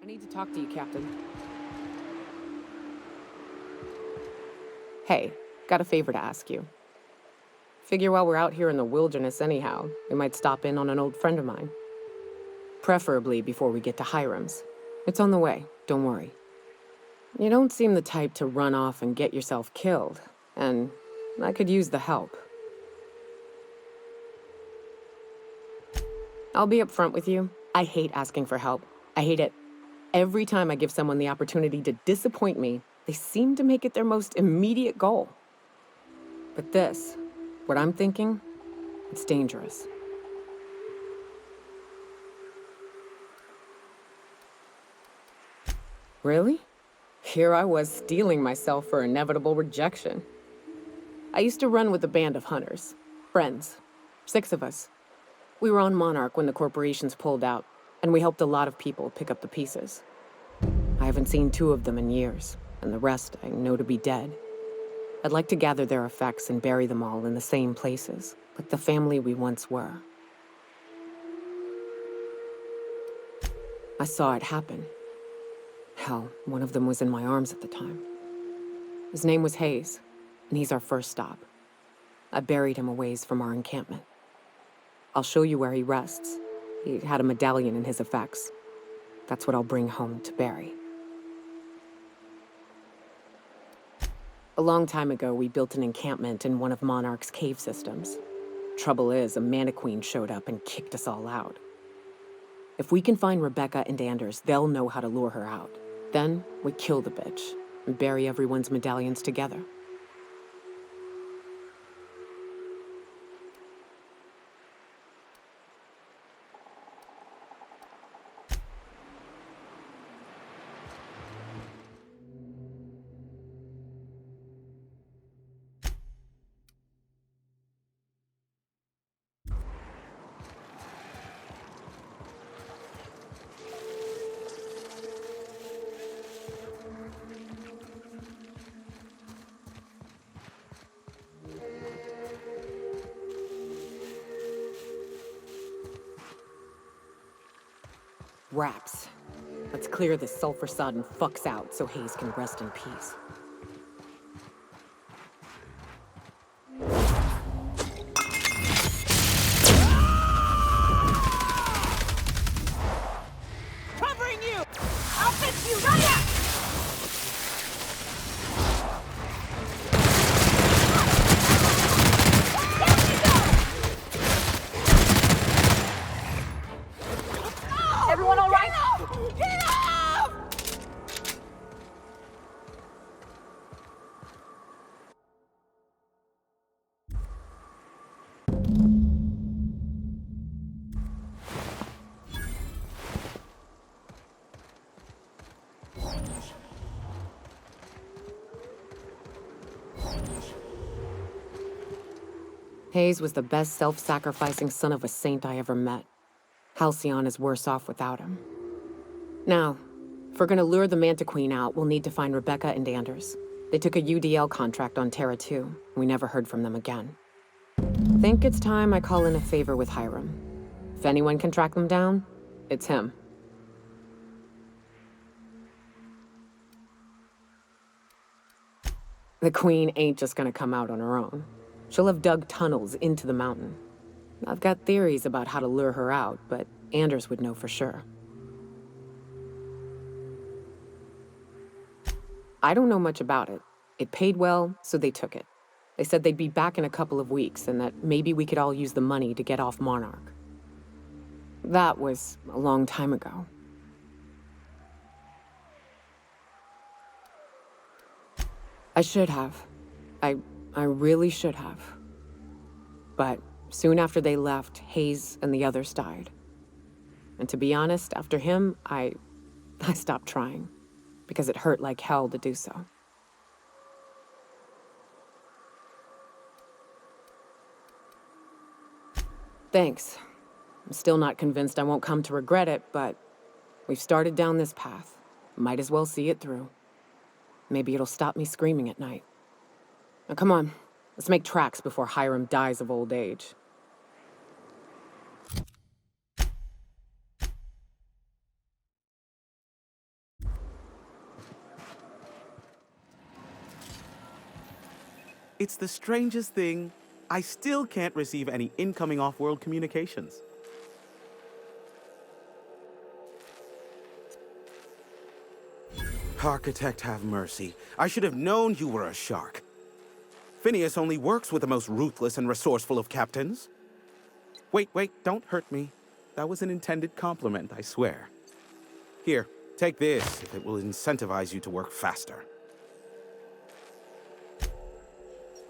I need to talk to you, Captain. Hey, got a favor to ask you. Figure while we're out here in the wilderness anyhow, we might stop in on an old friend of mine. Preferably before we get to Hiram's. It's on the way, don't worry. You don't seem the type to run off and get yourself killed, and I could use the help. I'll be upfront with you. I hate asking for help. I hate it. Every time I give someone the opportunity to disappoint me, they seem to make it their most immediate goal. But this, what I'm thinking, it's dangerous. Really? Here I was steeling myself for inevitable rejection. I used to run with a band of hunters. Friends. 6 of us. We were on Monarch when the corporations pulled out, and we helped a lot of people pick up the pieces. I haven't seen 2 of them in years, and the rest I know to be dead. I'd like to gather their effects and bury them all in the same places, like the family we once were. I saw it happen. Hell, one of them was in my arms at the time. His name was Hayes, and he's our first stop. I buried him a ways from our encampment. I'll show you where he rests. He had a medallion in his effects. That's what I'll bring home to bury. A long time ago, we built an encampment in one of Monarch's cave systems. Trouble is, a Mantiqueen showed up and kicked us all out. If we can find Rebecca and Anders, they'll know how to lure her out. Then, we kill the bitch and bury everyone's medallions together. Raps. Let's clear this sulfur-sodden fucks out so Hayes can rest in peace. Covering you! I'll fix you! Right up! Everyone all right? Get up! Hayes was the best self-sacrificing son of a saint I ever met. Halcyon is worse off without him. Now, if we're gonna lure the Mantiqueen out, we'll need to find Rebecca and Anders. They took a UDL contract on Terra 2. We never heard from them again. Think it's time I call in a favor with Hiram. If anyone can track them down, it's him. The Queen ain't just gonna come out on her own. She'll have dug tunnels into the mountain. I've got theories about how to lure her out, but Anders would know for sure. I don't know much about it. It paid well, so they took it. They said they'd be back in a couple of weeks, and that maybe we could all use the money to get off Monarch. That was a long time ago. I should have. I really should have. But soon after they left, Hayes and the others died. And to be honest, after him, I stopped trying. Because it hurt like hell to do so. Thanks. I'm still not convinced I won't come to regret it, but we've started down this path. Might as well see it through. Maybe it'll stop me screaming at night. Now come on, let's make tracks before Hiram dies of old age. It's the strangest thing. I still can't receive any incoming off-world communications. Architect, have mercy. I should have known you were a shark. Phineas only works with the most ruthless and resourceful of captains. Wait, don't hurt me. That was an intended compliment, I swear. Here, take this if it will incentivize you to work faster.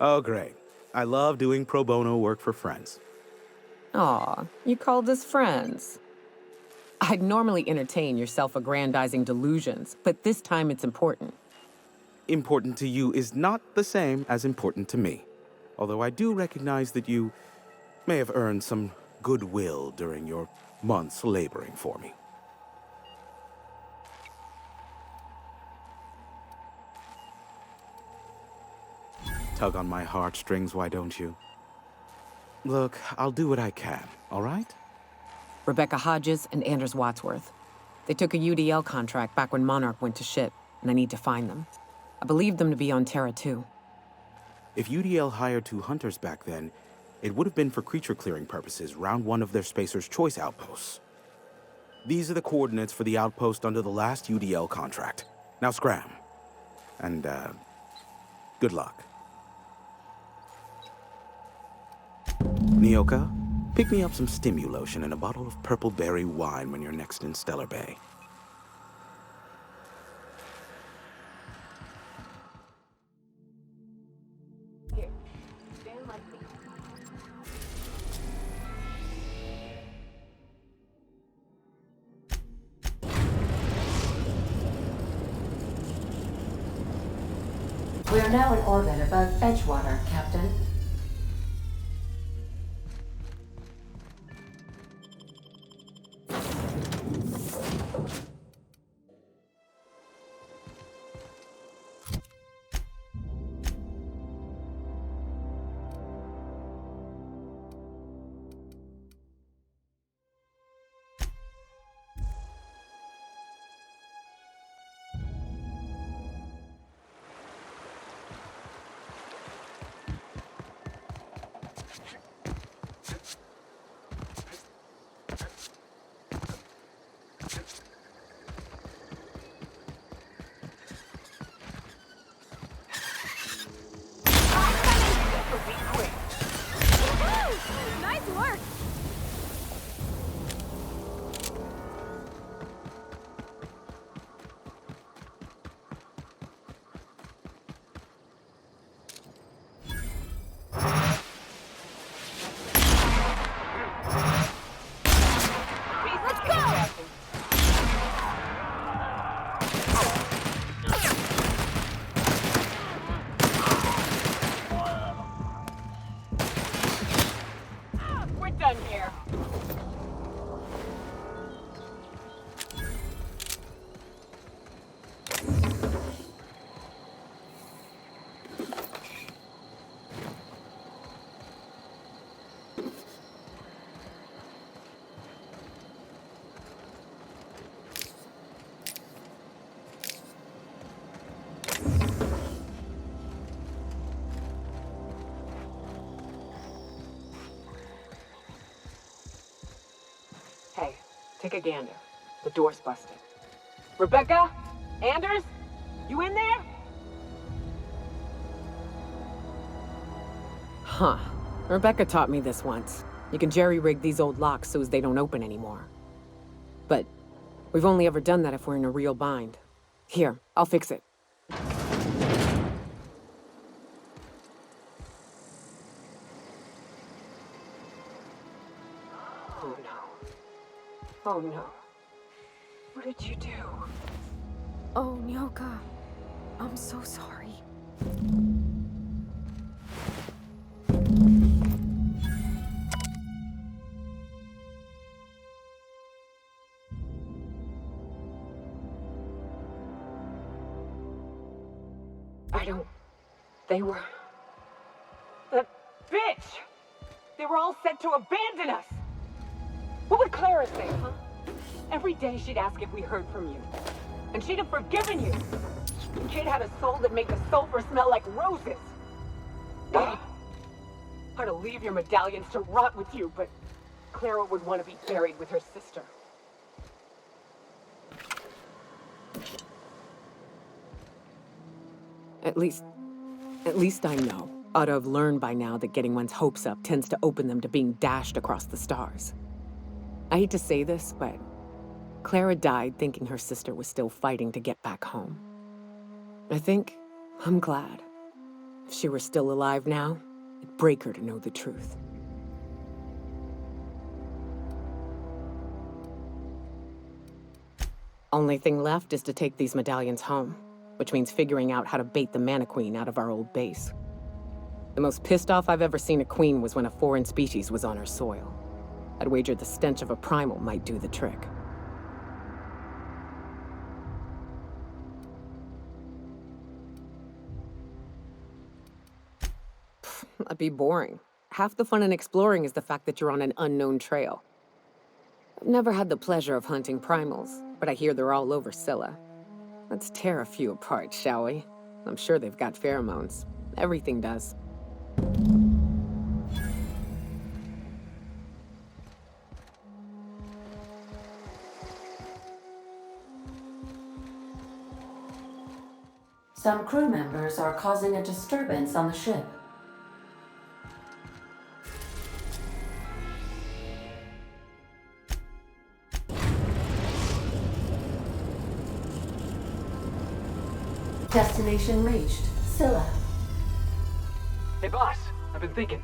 Oh, great. I love doing pro bono work for friends. Aw, you called us friends. I'd normally entertain your self-aggrandizing delusions, but this time it's important. Important to you is not the same as important to me. Although I do recognize that you may have earned some goodwill during your months laboring for me. Tug on my heartstrings, why don't you? Look, I'll do what I can, all right? Rebecca Hodges and Anders Wadsworth. They took a UDL contract back when Monarch went to shit, and I need to find them. I believe them to be on Terra too. If UDL hired 2 hunters back then, it would have been for creature clearing purposes, round 1 of their Spacer's Choice outposts. These are the coordinates for the outpost under the last UDL contract. Now scram. And, good luck. Nyoka, pick me up some Stimulotion and a bottle of purple berry wine when you're next in Stellar Bay. Here, stand like me. We are now in orbit above Edgewater, Captain. Nice work! Let's go! We're done here. Hey, take a gander. The door's busted. Rebecca? Anders? You in there? Huh. Rebecca taught me this once. You can jerry-rig these old locks so as they don't open anymore. But we've only ever done that if we're in a real bind. Here, I'll fix it. Oh no. Oh no. What did you do? Oh, Nyoka. I'm so sorry. I don't... They were... That bitch! They were all set to abandon us! What would Clara say, huh? Every day she'd ask if we heard from you. And she'd have forgiven you. The kid had a soul that made the sulfur smell like roses. I'd leave your medallions to rot with you, but Clara would want to be buried with her sister. At least I know. Ought to have learned by now that getting one's hopes up tends to open them to being dashed across the stars. I hate to say this, but Clara died thinking her sister was still fighting to get back home. I'm glad. If she were still alive now, it'd break her to know the truth. Only thing left is to take these medallions home, which means figuring out how to bait the Mana Queen out of our old base. The most pissed off I've ever seen a queen was when a foreign species was on her soil. I'd wager the stench of a primal might do the trick. That'd be boring. Half the fun in exploring is the fact that you're on an unknown trail. I've never had the pleasure of hunting primals, but I hear they're all over Scylla. Let's tear a few apart, shall we? I'm sure they've got pheromones. Everything does. Some crew members are causing a disturbance on the ship. Destination reached. Scylla. Hey boss, I've been thinking.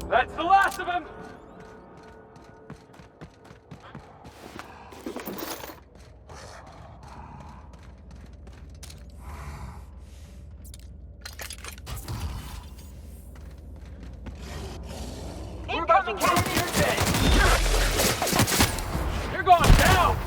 That's the last of him! We're about to ruin your day! You're going down!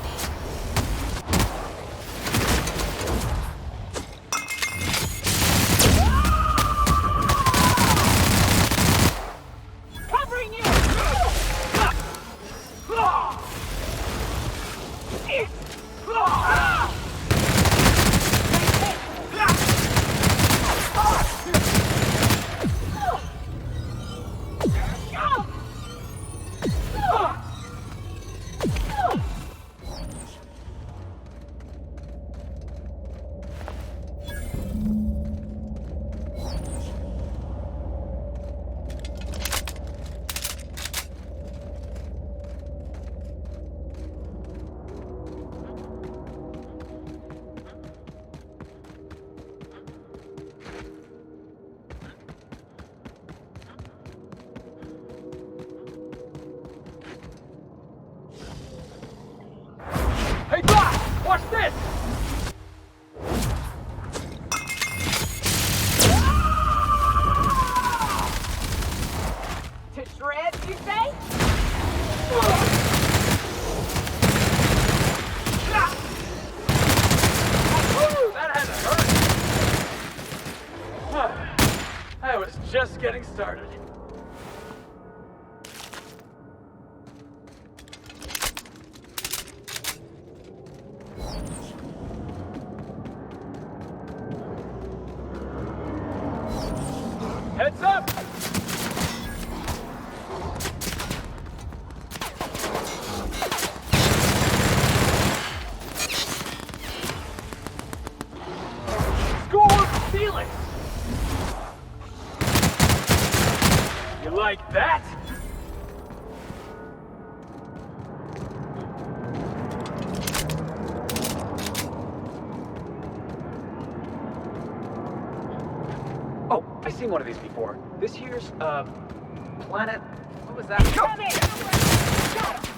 Hey, Doc! Watch this! To shreds, you say? That had to hurt! I was just getting started. Heads up! Score Felix! I've seen one of these before. This year's, planet... What was that? Come in! Got him!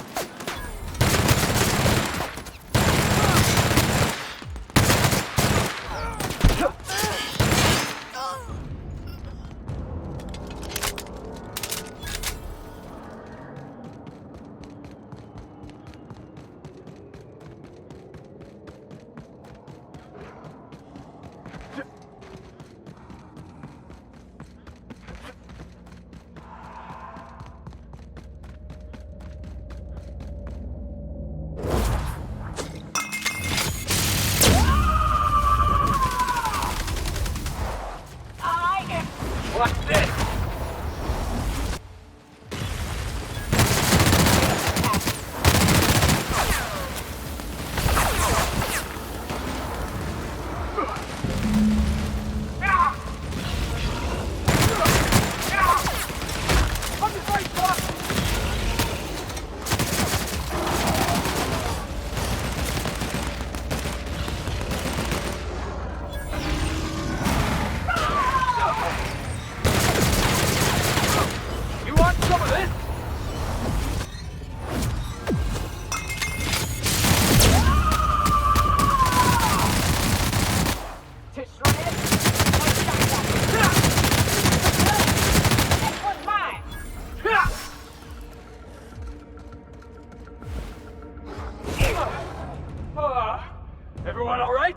Watch this! Everyone all right?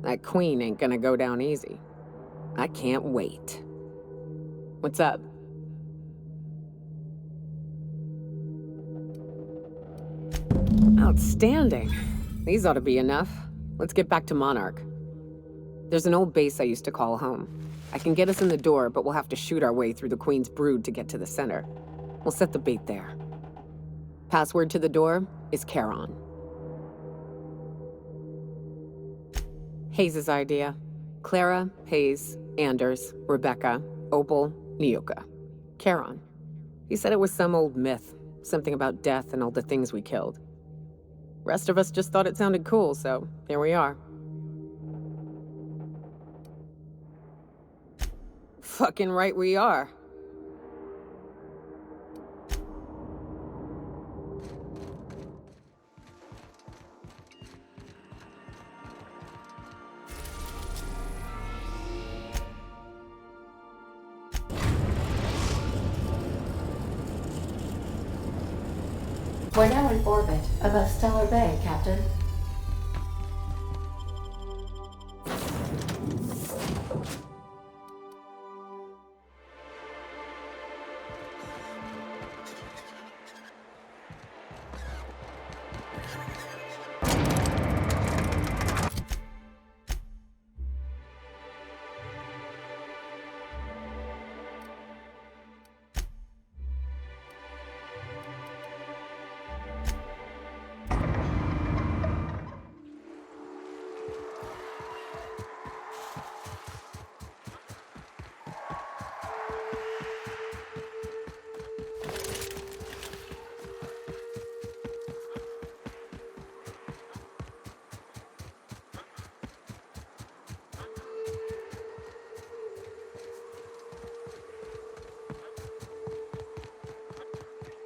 That queen ain't gonna go down easy. I can't wait. What's up? Outstanding. These ought to be enough. Let's get back to Monarch. There's an old base I used to call home. I can get us in the door, but we'll have to shoot our way through the Queen's brood to get to the center. We'll set the bait there. Password to the door is Charon. Hayes' idea. Clara, Hayes, Anders, Rebecca, Opal, Nyoka. Charon. He said it was some old myth, something about death and all the things we killed. Rest of us just thought it sounded cool, so here we are. Fucking right we are. We're now in orbit above Stellar Bay, Captain.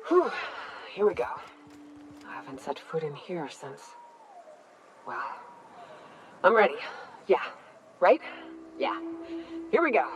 Whew, here we go. I haven't set foot in here since... Well, I'm ready. Yeah, right? Yeah. Here we go.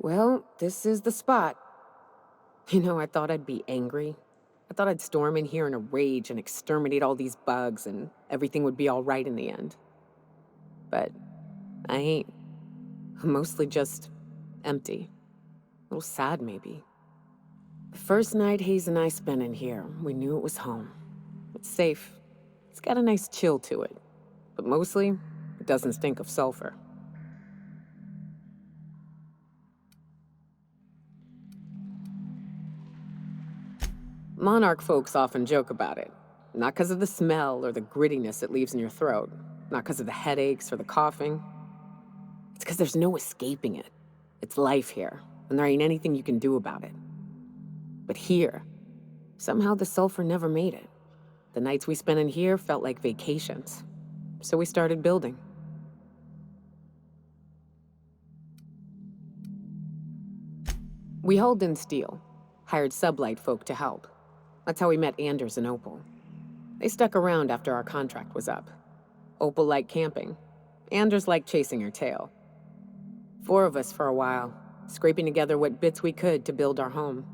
Well, this is the spot. You know, I thought I'd be angry. I thought I'd storm in here in a rage and exterminate all these bugs and everything would be all right in the end. But I ain't. I'm mostly just empty. A little sad, maybe. The first night Hayes and I spent in here, we knew it was home. It's safe. It's got a nice chill to it. But mostly, it doesn't stink of sulfur. Monarch folks often joke about it. Not because of the smell or the grittiness it leaves in your throat. Not because of the headaches or the coughing. It's because there's no escaping it. It's life here, and there ain't anything you can do about it. But here, somehow the sulfur never made it. The nights we spent in here felt like vacations. So we started building. We hauled in steel, hired sublight folk to help. That's how we met Anders and Opal. They stuck around after our contract was up. Opal liked camping. Anders liked chasing her tail. 4 of us for a while, scraping together what bits we could to build our home.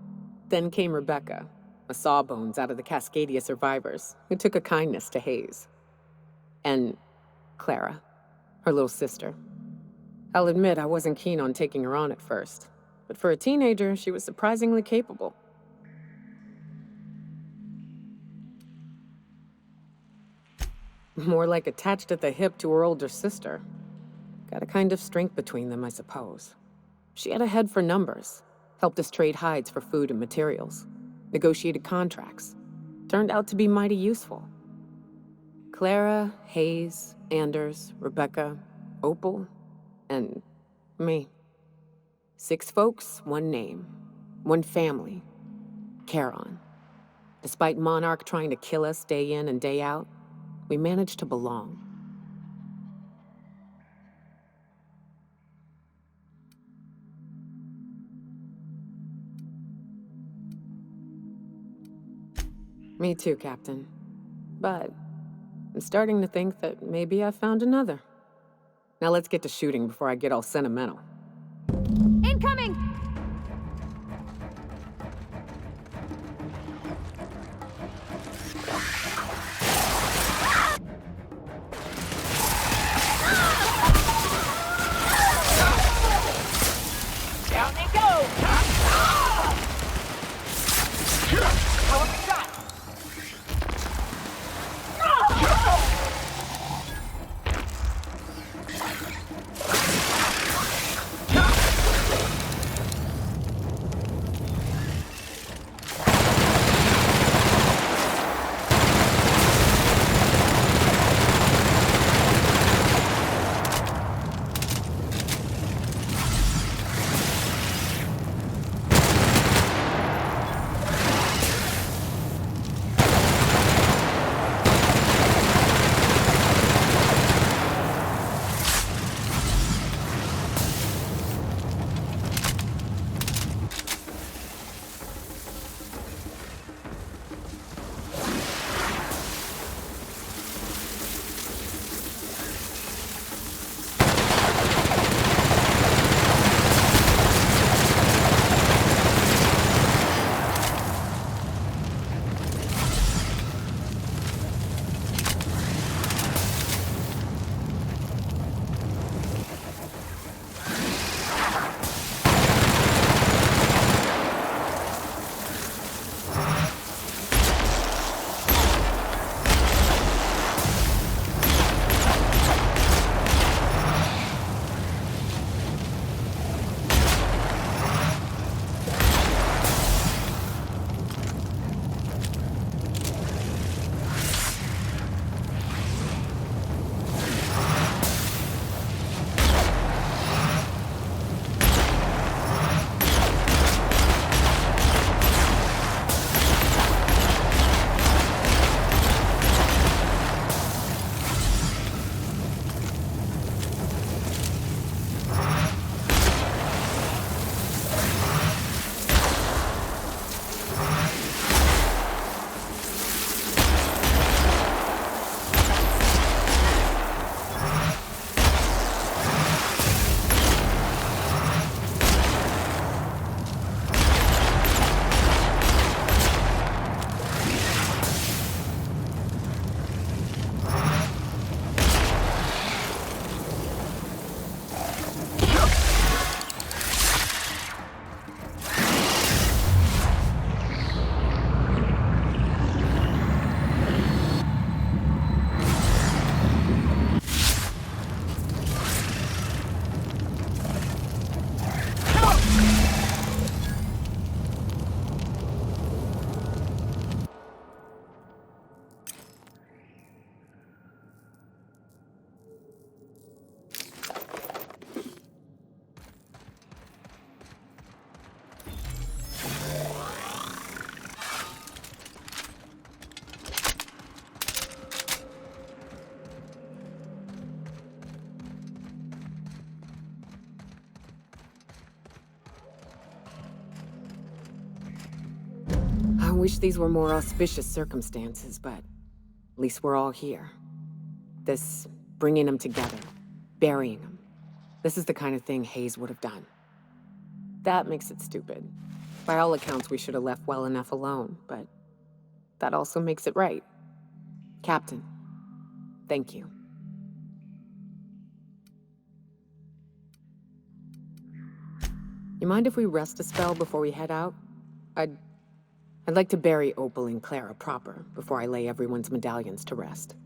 Then came Rebecca, a sawbones out of the Cascadia survivors, who took a kindness to Hayes. And Clara, her little sister. I'll admit I wasn't keen on taking her on at first, but for a teenager, she was surprisingly capable. More like attached at the hip to her older sister. Got a kind of strength between them, I suppose. She had a head for numbers, helped us trade hides for food and materials, negotiated contracts. Turned out to be mighty useful. Clara, Hayes, Anders, Rebecca, Opal, and me. 6 folks, 1 name, 1 family, Charon. Despite Monarch trying to kill us day in and day out, we managed to belong. Me too, Captain. But I'm starting to think that maybe I found another. Now let's get to shooting before I get all sentimental. Incoming! Down they go! Power shot! wish these were more auspicious circumstances, but at least we're all here. This bringing them together, burying them. This is the kind of thing Hayes would have done. That makes it stupid. By all accounts, we should have left well enough alone, but that also makes it right. Captain, thank you. You mind if we rest a spell before we head out? I'd like to bury Opal and Clara proper before I lay everyone's medallions to rest.